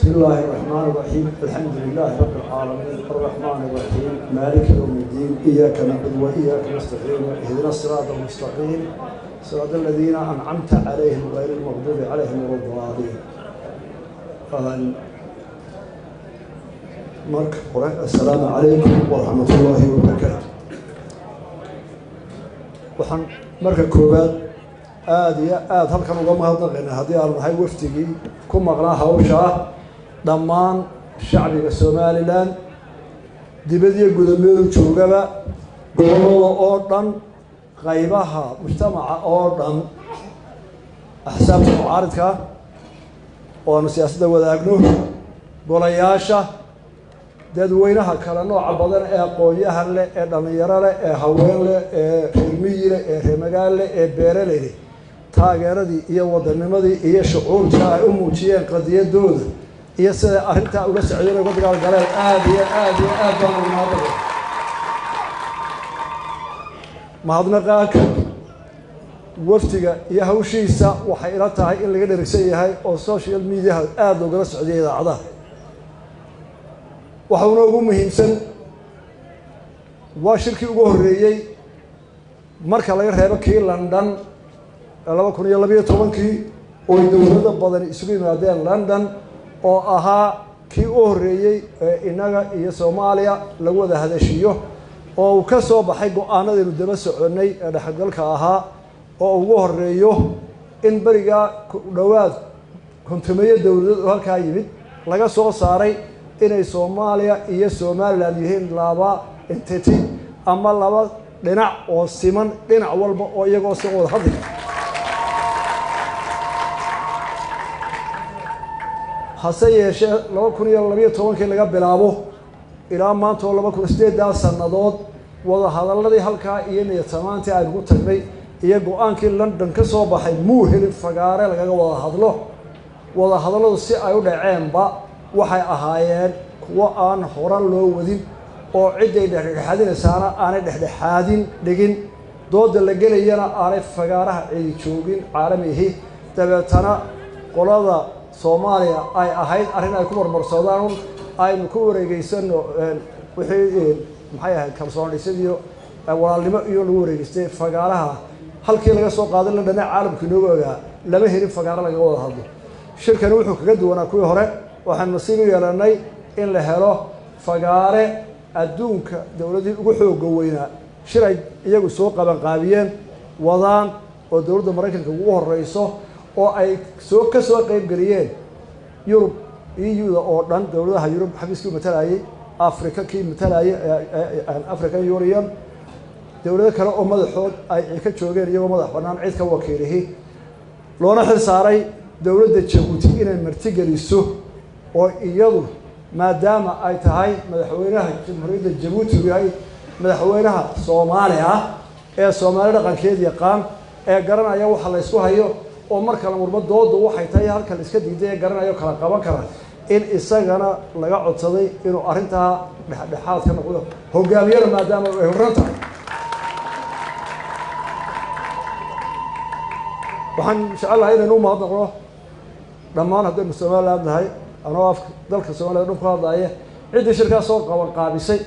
بسم الله الرحمن الرحيم الحمد لله رب العالمين الرحمن الرحيم مالك يوم الدين إياك نعبد وإياك نستعين اهدنا الصراط المستقيم صراط الذين أنعمت عليهم غير المغضوب عليهم ولا الضالين. السلام عليكم ورحمة الله وبركاته. waxaan marka koobaad aad iyo aad halkan uga mahadnaqaynaa haddii aan nahay wafdigii ku maqnaa hawsha dhammaan shacbiga Somaliland dibadda gudameedu joogaba gobolada oo dhan qaybaha mujtamaca oo dhan axsaabta mucaaradka oo siyaasadda wadaagno golayaasha dadweynaha kala nooca badan ee aqoonyahan leh ee dhalinyaro leh ee haween leh ee reermiyi leh ee reemagaal leh ee beeraley leh taageeradii iyo wadanimadii iyo shucuurta ay u muujiyeen qadiyadooda iyo sida arrinta uga socdeen uga dagaalgaleen aad iyo aad baan ugu mahadnaqay. mahadnaqa wafdiga iyo hawshiisa waxay ila tahay in laga dherigsan yahay oo social media aad looga socday idaacadaha. waxaana ugu muhiimsan waa shirkii ugu horeeyay marka laga reebo kii London 2012 oo dowladda badan isugu yimaadeen London oo ahaa kii u horeeyay inaga iyo Soomaaliya lagu wada hadashiyo oo uu ka soo baxay go'aanadeenu daba soconay ee dhaxgalka ahaa oo ugu horeeyo in bariga dhawaad kontumeeyo dowladda halka yimid laga soo saaray inay Soomaaliya iyo Somaliland yihiin laba entity ama laba dhinac oo siman dhinac walba oo iyagoo si wada hadlay. hase yeeshee 2012 laga bilaabo ilaa maanta 2008 sanadood wada hadaladii halkaa iyo niyadamaantii ay ugu tagnay iyo go'aankii London ka soo baxay muu helin fagaare lagaga wada hadaladu si ay u dhaceenba waxay ahaayeen kuwa aan horan loo wadin oo ciday dhexdhexaadinaysaana aanay dhexdhexaadin dhigin dooda la gelayana aanay fagaaraha cidi joogin caalamihi dabeetana qolada Soomaaliya ay ahayd arrin ay ku marmarsadaan aynu ku wareegaysano wixii maxay ahayd kalsoonisiyo walaalnimo iyo lagu wareegaystay fagaaraha halkii laga soo qaaday la dhanac caalamka inoo ogaa lama helin fagaara laga wada hadlo. shirkan wuxuu kaga duwanaa kuwii hore waxaan nasiib u yeelanay in la helo fagaare adduunka dawladii ugu xoog weynaa shiray iyagu soo qaban qaabiyeen wadaan oo dawladda Mareykanka ugu horeyso oo ay ka soo qayb galiyeen Yurub EU oo dhan dawladaha Yurub xafiiskii matalayay Afrika kii matalayay African Union dawlado kale oo madaxood ay ka joogeen iyagoo madax banaan cid ka wakiilihii loona xil saaray dawladda Djibouti inay marti geliso oo iyadu maadaama ay tahay madaxweynaha jamhuuriyadda Djibouti yahay madaxweynaha Soomaaliya ee Soomaaliya dhaqankeed yaqaan ee garanaya waxa la isku hayo oo marka la murmadoodu waxay tahay halka la iska diiday garanayo kala qaban kara in isagana laga codsaday inuu arinta dhexdhexaad ka noqdo hogaamiyada maadaama ay horanta waxaan inshallah inuu mahadnaqo dhammaan haddii Soomaaliland nahay anoo dalka Soomaaliya dhulka hadlaya cid shirka soo qaban qaabisay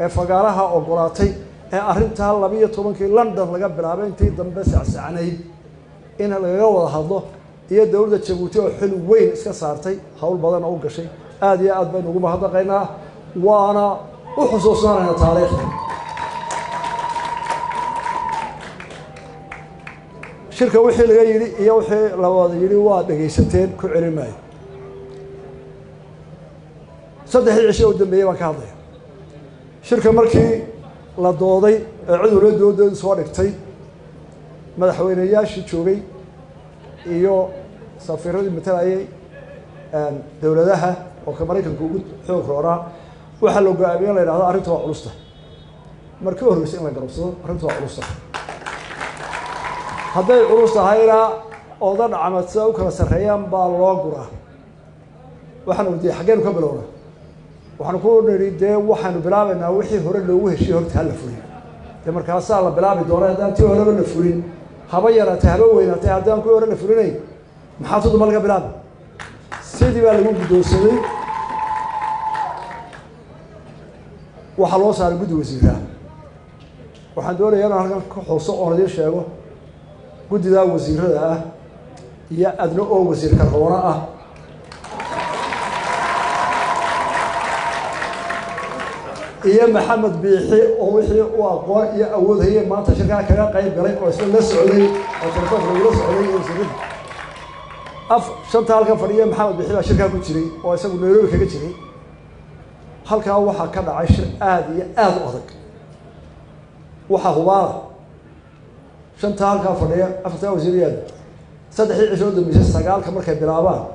ee fagaaraha ogolaatay ee arinta 12 London laga bilaabay intii dambe sacsaanay in laga wada hadlo iyo dawladda Djibouti oo xil weyn iska saartay hawl badan oo gashay aad iyo aad baan ugu mahadnaqaynaa waana u xusuusnaanaa taariikhda. shirka wixii laga yiri iyo wixii la wada yiri waa dhageysateen ku celimay saddexdii cisho u dambeeyay baan ka hadlay shirka markii la dooday cudurada dawladda soo dhigtay madaxweynayaashii joogay iyo safiiradii matalayay dawladaha oo ka Mareykanka ugu xoog roora waxa loo go'aamiyay la yiraahdo arrinta waa culusta markii horreysay in la garabsado arrinta waa culusta hadday culus tahayna oo dad camadsa u kala sareeyaan baa loo guraa waxaan u diiday xageenu ka bilowna waxaan ku niriday waxaanu bilaabaynaa wixii hore loogu heshiiyay horta hal fuliyo markaas la bilaabi doonaa hadaan tii hore la fulin haba yaraatay haba weynaatay hadaan ku hore la fulinay maxaa tuduma laga bilaabay si sabtidii baa lagu guddoonsaday waxaa loo saaray guddi wasiirka waxaan doonayaa inaan halkan ka xuso oon idiin sheego guddidaa wasiirada ah iyo adna oo wasiirka roona ah iyo maxamed biixi oo wixii uu aqoon iyo awood hayay maanta shirkaa kaga qayb galay oo isla la socday oo telefoonka lagula socday iyo wasiirada shanta halkan fadhiya maxamed biixi baa shirkaa ku jiray oo isagu Nairobi kaga jiray halkaa waxaa ka dhacay shir aad iyo aad u adag waxaa hubaala shanta halkaa fadhiya afartaa wasiiriyad saddexdii cisho dambeysay sagaalka markay bilaabaan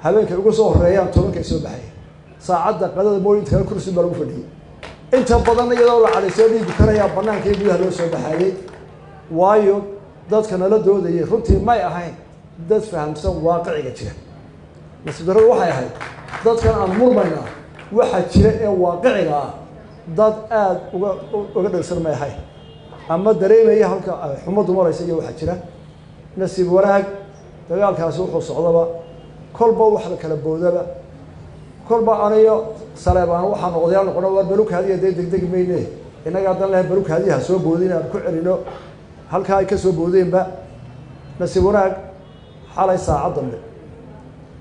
habeenkay ugu soo horeeyaan tobankay soo baxay saacadda qadada mooyinta kale kursi baa lagu fadhiyay inta badan iyadoo la cadaysay dhiigu karayaa bannaanka iyo gudaha loo soo baxayay waayo dadka nala doodayay runtii may ahayn dad fahamsan waaqiciga jira nasiib darradu waxay ahayd dadkan aan murmaynaa waxaa jira ee waaqiciga ah dad aad uga dhagsan may ahayn ama dareemaya halka xumaddu maraysa iyo waxaa jira nasiib wanaag dagaalkaasi wuxuu socdaba kolba wax la kala boodaba kolba aniyo saleebaan waxaan odayaal noqono war balukaadiya dee degdegi mayne innaga haddan lahay balukaadiyaha soo boodin aan ku celino halkaa ay ka soo boodeenba nasiib wanaag xalay saacad dambe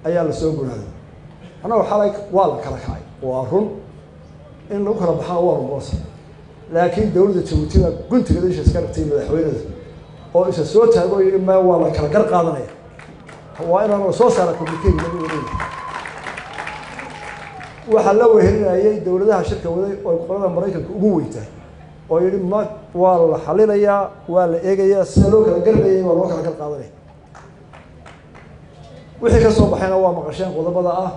ayaa la soo gunaaday annagu xalay waa la kala kacay waa run in lagu kala baxaa waa rungoosa laakiin dowladda Jabuuti baa guntiga isha iska dhigtay madaxweynada oo isa soo taago yiri ma waa la kala gar qaadanaya waa inaan soo saara communique lagu wadayo waxa la wehelinayay dowladaha shirka waday oo qolada Mareykanka ugu weyntahay oo yiri ma waa la xalinayaa waa la eegayaa sida loo kala garlayay waa loo kala gar qaadanaya wixii ka soo baxayna waa maqasheen qodobada ah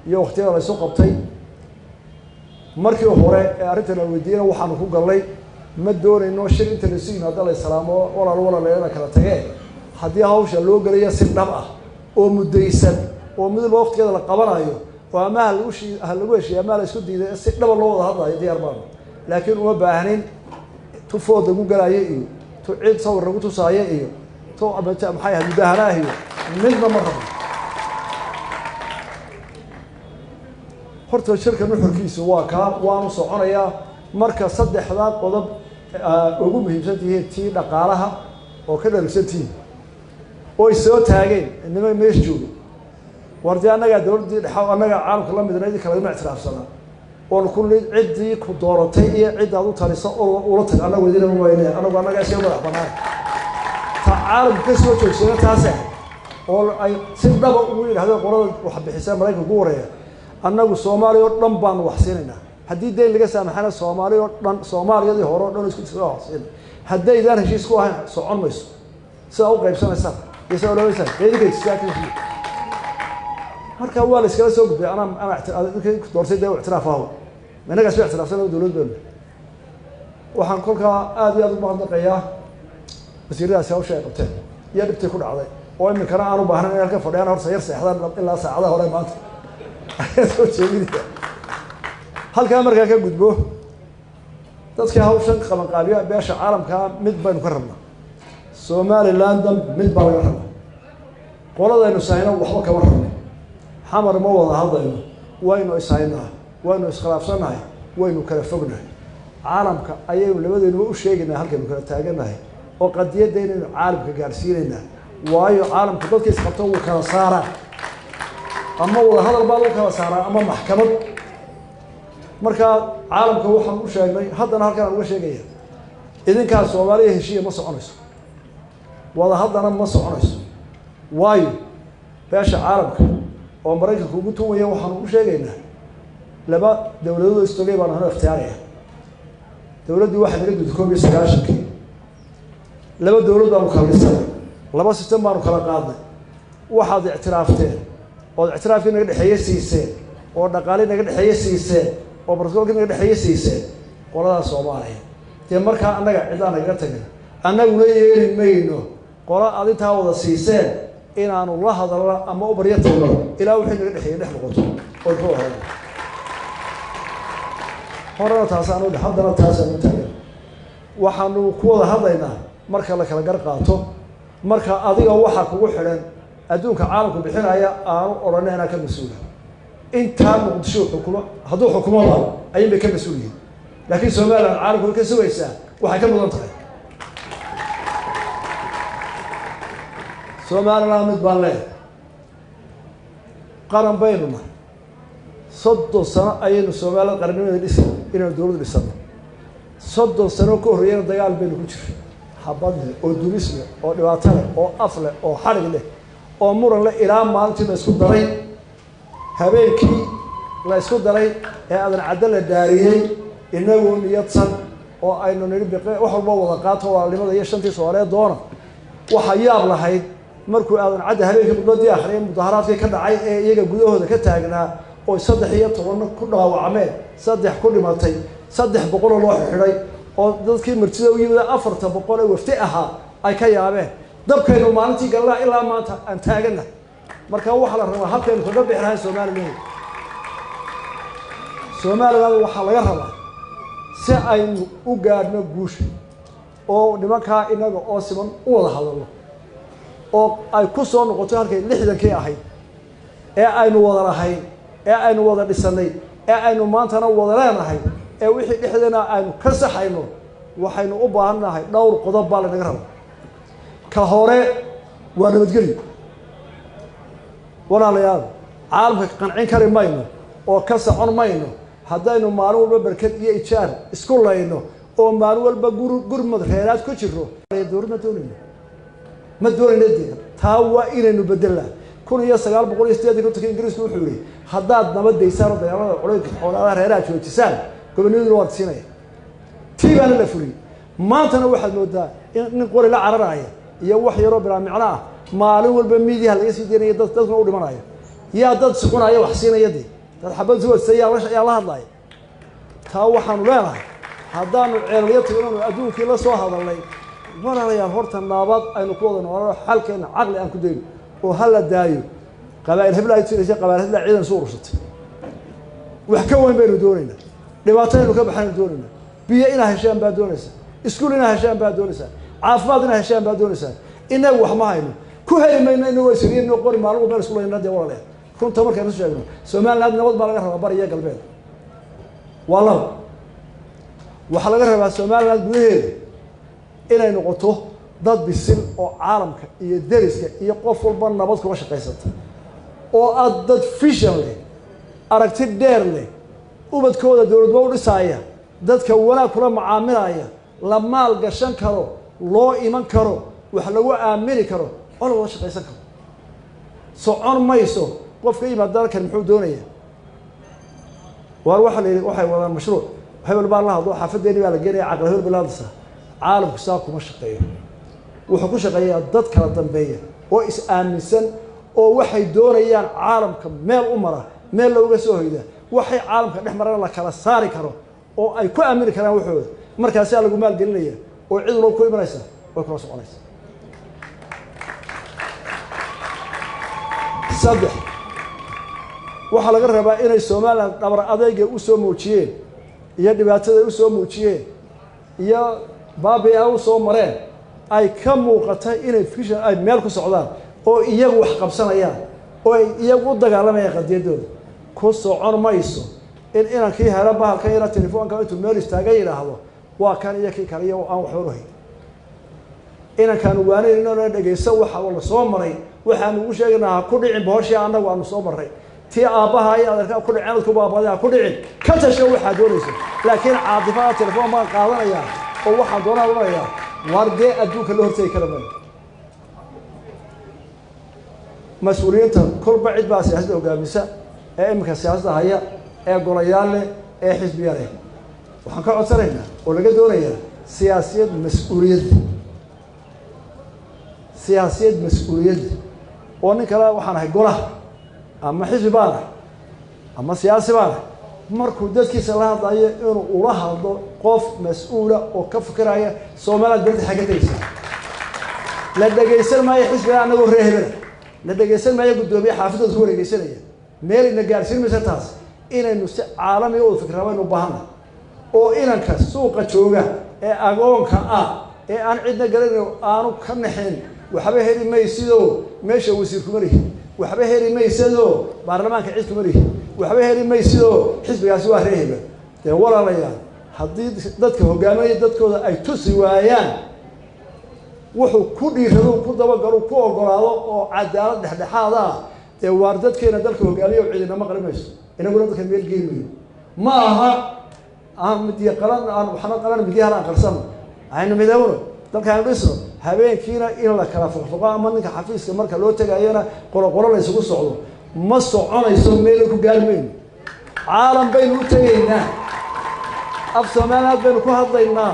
iyo waqtiyada la soo qabtay markii hore ee arrintan la weydiiyay waxaan ku galnay ma doonayno shir inta la siin hadda la salaamo walaal kala tagay haddii hawsha loo galayo si dhab ah oo mudaysan oo mid waqtigeeda la qabanayo oo ama lagu heshiiyo ama la isku diiday si dhab loo wada hadlayo diyaar baan laakiin uma baahnin tufooda ugu galaya iyo tu cid sawir lagu tusaayo iyo tu abata maxay ahayd mudaharaah iyo midna ma rabo horta shirka nuxurkiisu waa ka waanu soconayaa marka saddexda qodob ugu muhiimsan yihiin tii dhaqaalaha oo ka dhalsantiin oo soo taageen inama meesh joogo wardi anaga dawladda dhaxaw anaga caalamka la midnaa kala ma ictiraafsana oo kulli cidii ku dooratay iyo cid aad u taliso oo ula tag anaga wadina wayne anaga isoo madax banaan ta caalamka soo joogsan taas oo ay si dhab ugu yiraahdo qorada wax bixisa Mareykanka ugu wareeya annagu Soomaaliya oo dhan baan wax siinayna haddii deyn laga saamaxana Soomaaliya oo dhan Soomaaliyadii hore oo dhan isku soo waxsin haddii idaan heshiis ku ahayn socon mayso sida u qaybsanaysa isoo looysan qeydinka istaagtay marka waa la iskala soo gudbay ana doortay dawlad ictiraafaha inaga soo ictiraafsan dawladda waxaan kolka aad iyo aad u mahadnaqayaa wasiiradaas hawsha ay qabteen iyo dhibtay ku dhacday oo imikana aanu baahnayn in halka fadhiyaan hor sayr seexdaan ilaa saacadaha hore maanta soo jeedinaya halkaa markaa ka gudbo dadka hawshan qaban qaabiya beesha caalamka mid baynu ka rabnaa Somaliland mid baa laga rabaa qoladaynu saayna waxba kama rabno xamar ma wada hadlayno waynu isaynaa waynu iskhilaafsanahay waynu kala fognahay caalamka ayaynu labadeenu u sheegaynaa halkaynu kala taaganahay oo qadiyadaynu caalamka gaarsiinaynaa waayo caalamka dadka isqabto uu kala saaraa ama wada hadal baa uu kala saaraa ama maxkamad marka caalamka waxaan u sheegnay haddana halkan uga sheegaya idinkaa Soomaaliya heshiiye ma soconayso wada haddana ma soconayso waayo beesha caalamka oo Mareykanka ugu tuwaya waxaan u sheegaynaa laba dawladood istogay baan hore iftiyaaraya dawladdu waxa laga gudbay 1990 laba dawladood baan kala dhisay laba system baan kala qaadnay waxaad ictiraafteen oo ictiraafkii naga dhaxeeyay siiseen oo dhaqaale naga dhaxeeyay siiseen oo barsoolkii naga dhaxeeyay siiseen qolada Soomaaliya tii marka annaga cidaan naga tagay annaguna yeelin mayno qola adintaa wada siiseen inaanu la hadalno ama u baryatayno ilaa wixii naga dhaxeeyay dhex noqoto oo ku hore horena taasaan u dhaxadana taasaan u taagay waxaanu ku wada hadlaynaa marka la kala gar qaato marka adiga waxa kugu xiran adduunka caalamku bixinaya aanu odhanayna ka mas-uula intaa muqdisho xukumo hadduu xukumoba ayay bay ka mas-uul yihiin laakiin somaliland caalamku ka sugaysaa waxay ka mudan tahay somaliland mid baan leeyahay qaran baynu nahay 30 sano ayaynu somaliland qarannimada dhisay inaynu dowladda dhisano 30 sano ka horreeyana dagaal baynu ku jiray xabad leh oo dumis leh oo dhibaato leh oo af leh oo xadhig leh oo muran leh ilaa maalintii la isku daray habeenkii la isku daray ee aadan cadda la daariyey inagoo niyadsan oo aynu nidhi biqe wax walba wada qaato walaalnimada iyo shantii Soomaaliyeed doona waxa yaab lahayd markuu aadan cadda habeenkii khudbadii akhriyay mudaharaadkii ka dhacay ee iyaga gudahooda ka taagnaa oo 13 ku dhaawacmeen 3 ku dhimatay 300 loo xidhay oo dadkii martida u yimid 400 wafti ahaa ay ka yaabeen dabkaynu maalintii galnaa ilaa maanta aan taagana marka waxa la rabaa halkaynu kaga bixirahay Soomaaliland waxa laga rabaa si aynu u gaadhno guusha oo nimanka inaga oo siman u wada hadalno oo ay ku soo noqoto halkay 60kii ahayd ee aynu wada lahayn ee aynu wada dhisanay ee aynu maantana wada leenahay ee wixii dhexdeena aynu ka saxayno waxaynu u baahannahay dhowr qodob baa laga rabaa ka hore waa nabadgelyo walaalayaal caalamka qancin kari mayno oo ka socon mayno haddaynu maalin walba barkad iyo ijaar isku layno oo maalin walba gurmad reeraad ku jiro dowladda ma doonayno taa waa inaynu bedelnaa 1980 ingiriisku wuxuu yiri haddaad nabadaysaan dagaalada culayska xoolaha reeraha joojisaan gobonimadu waa siinaya tiibana la furi maantana waxaad moodaa in qori la cararaya iyo wax yaro bilaa micno ah maalin walba miidiyaha laga sii deynaya dadkuna u dhimanayo yaa dad suqunaya wax siinaya dad xabad soo yaa la hadlaya taa waxaanu leenahay haddaanu ceelyo tigano adduunkii la soo hadalnay walaalayaal horta naabad aynu ku wada noolaa xalkeena caqli aan ku dayno oo hal la daayo qabaa'il hebla ay tiraysa qabaa'il hebla ciidan soo urursatay wax ka weyn baynu doonaynaa dhibaataynu ka baxaynu doonaynaa biyo ina heshaan baa doonaysa iskuul ina heshaan baa doonaysa caafimaad ina heshaan baa doonaysa inagu wax ma hayno ku helimayna inagoo isriino qori maalmo meel isku leeyna walaalayaal runta markaynu sheegno Soomaaliland nabad baa laga rabaa bariya galbeed walaal waxa laga rabaa Soomaaliland gudaheeda inay noqoto dad bisil oo caalamka iyo deriska iyo qof walba nabad kuma shaqaysata oo aad dad vision leh aragti dheer leh ubadkooda dawladba u dhisaya dadka wanaag kula macaamilaya la maal gashan karo loo iman karo wax lagu aamini karo oo lagu shaqaysan karo socon mayso qofka yimaada dalkan muxuu doonayaa waxay wadaan mashruuc hebel baa la hadlo xaafadeeni baa la geenaya caqli hebel bilaadisa caalamku saa kuma shaqeeyo wuxuu ku shaqeeyaa dad kala dambeeya oo is aaminsan oo waxay doonayaan caalamka meel u mara meel looga soo hoyda waxay caalamka dhex marana la kala saari karo oo ay ku aamini karaan waxooda markaas lagu maal gelinaya oo cid walba ku imanaysa oo kala soconaysa saddex waxa laga rabaa inay Soomaaliland dhabar adayga u soo muujiyeen iyo dhibaatada u soo muujiyeen iyo baabiya u soo mareen ay ka muuqatay inay fiction ay meel ku socdaan oo iyagu wax qabsanayaan oo iyagu u dagaalamayaan qadiyadooda ku socon mayso inankii hela bahalka yara telefoonka intuu meel istaagay yiraahdo waa kan iyo kii kale iyo aan wax warahay inankan waanay inoo dhageysan waxa la soo maray waxaan ugu sheegnaa ku dhicin booshii anagu aanu soo maray tii aabaha ay adeerka ku dhicin ku baabada ku dhicin ka tasho waxa doonayso laakiin caadifada telefoon ma qaadanaya oo waxa doonaya warde adduunka la hortay kala baan mas'uuliyadda kolba cid baa siyaasadda hogaamisa ee imka siyaasadda haya ee golayaal leh ee xisbiya leh waxaan ka codsanaynaa oo laga doonayaa siyaasiyad mas'uuliyad oo nin kale waxaan ahay golaha ama xisbi baan ama siyaasi baan markuu dadkiisa la hadlayo inuu ula hadlo qof mas'uula oo ka fikiraya Soomaaliland dad xagadaysa la dhageysan maayo xisbiga anagu reehbada la dhageysan maayo gudoomiye xaafadooda ku wareegaysanaya meel ina gaarsiin maysa taas inaynu si caalami oo fikrado u baahan oo inanka suuqa jooga ee agoonka ah ee aan cidna garanay aanu ka naxin waxba heli maysido meesha wasiir kuma lihi waxba heli maysadoo baarlamaanka cid kuma lihi waxba heli maysidoo xisbigaasi waa reeheba dee walaalayaal haddii dadka hogaaminaya dadkooda ay tusi waayaan wuxuu ku dhiirado ku dabagalo ku ogolaado oo cadaalad dhexdhexaad ah dee waar dadkeena dalka hogaamiya oo cidina maqli mayso inaguna dadka meel geemayo ma aha aan midiya qalan aan waxna qalan midiyahan aan qarsano aynu midowno dalkaan dhisno habeenkiina in la kala foqfoqo ama ninka xafiiska marka loo tagayana qolo la isugu socdo ma soconayso meel ku gaarmayno caalam baynu u tagaynaa af Soomaaliyeed baynu ku hadlaynaa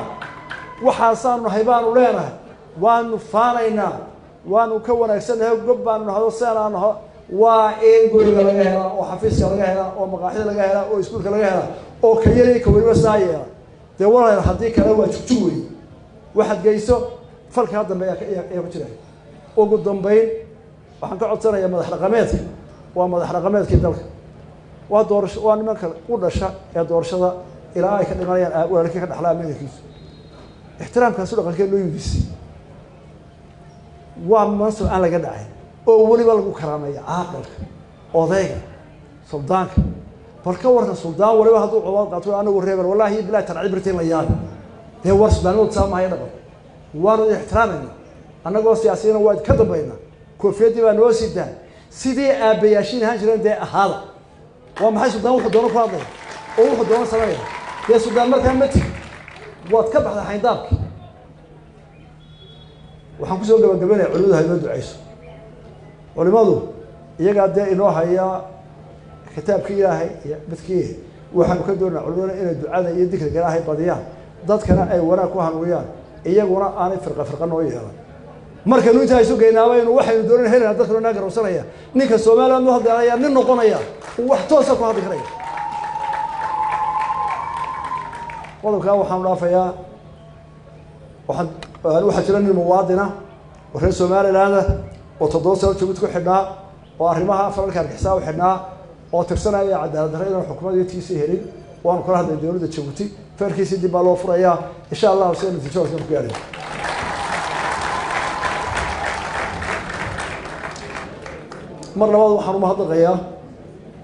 waxaasaanu haybaanu leenahay waanu faanaynaa waanu ka wanaagsanahay gob baanu nahdo saanaanu waa in guriga laga helaa oo xafiiska laga helaa oo maqaaxida laga helaa oo iskuulka laga helaa oo kayari ka wariba saayay de walaal hadii kale waa jugjuway waxaad geyso falka dambe ayaa ku jira ugu dambeyn waxaan ka codsanayaa madax dhaqameedka waa madax dhaqameedkii dalka waa doorasho waa nimanka u dhasha ee doorashada ilaa ay ka dhimanayaan walaalkii ka dhaxlaa midkiisa ixtiraamkaas dhaqankeena loo yidhi waa maso aan laga dhacay oo waliba lagu karaamaya caaqilka odayga suldaanka balka warka suldaan waliba haduu codad qaato anagu reebar wallahi bilaa tarcib birteen la yaab ee war suldaan saamahay dhaqan waanu ixtiraamana anagoo siyaasiyiin waa ka dambayna koofiyadii baa noo sidaan sidii aabayaashin ahaan jireen de ahaada waa maxay suldaan wuxuu doono ku hadlay oo wuxuu doono sameeyaa ee suldaan markaa mati waad ka baxday xayndaabki waxaan ku soo gabagabeynaa culimadu hay'ad duceyso culimadu iyaga de inoo haya kitaabka Ilaahay iyo midkii waxaan ka doonaa culimada inay ducada iyo dhikriga Ilaahay badiyaan dadkana ay wanaag ku hanuuniyaan iyaguna aanay firqa noo yeelan marka nu inta isu geynaaba inuu waxaynu doonaan helena dadkuna naga rawsanaya ninka Soomaaliyeed noo hadlaya nin noqonaya wax toos ah ku hadli karaya qodobka waxaan dhaafayaa waxaan jira nin muwaadina oo reer Soomaaliland oo 7 sano joogid ku xidhnaa oo arrimaha faralka argixisada u xidhnaa oo tirsanaya cadaalad darrada xukuumaddiisa helin waan kala hadlay dawladda Djibouti farkiisa dib loo furayaa insha Allah si aan tijaabo ku gaarin mar labaad waxaan u mahadnaqayaa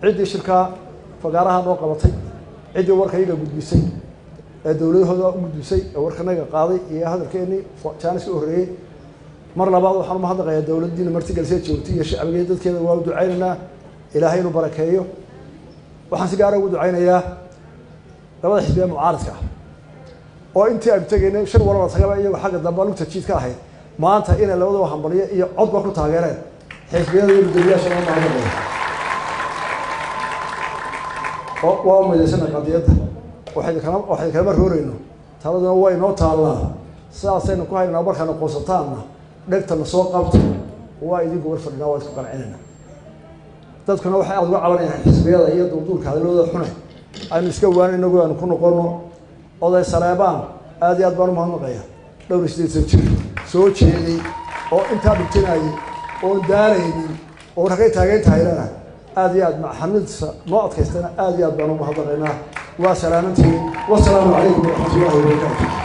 cidii shirka fagaaraha noo qabatay cidii warkayga gudbisay ee dawladooda u gudbisay ee warkanaga qaaday iyo hadalkeeni jaanis u horeeyay mar labaad waxaan u mahadnaqayaa dawladdiina martigalsay Djibouti iyo shacbiga dadkeeda waa u ducaynaynaa ilaahay inuu barakeeyo waxaan si gaar ah ugu ducaynayaa labada xisbiya mucaaradka oo intii ay tagaynay shir walba tagaba iyagu xagga dambe lagu tajiid ka ahayd maanta inay labadaba hambaliyo iyo codba ku taageereen xisbiyada iyo guddiyaasha ma maamulayaan oo waa midaysan qadiyada waxay kala roorayno taladuna way noo taalaa saasaynu ku haynaa markaan qoosataana dhegtana soo qabto waa idinku war fadhina waa isku qancinayna dadkuna waxay aad uga cabanayaan xisbiyada iyo duulka hadalooda xunay aynu iska waanayno aanu ku noqono oday Saleebaan aad iyo aad baan u mahadnaqayaa dhowr isdeed jir soo jeeday oo inta dhigtay oo daaraynin oo ragay taageer taayirana aad iyo aad maxamidsa noo adkaystana aad iyo aad baan u mahadnaqaynaa waa salaamantii wassalaamu calaykum wa rahmatullaahi wa barakaatuh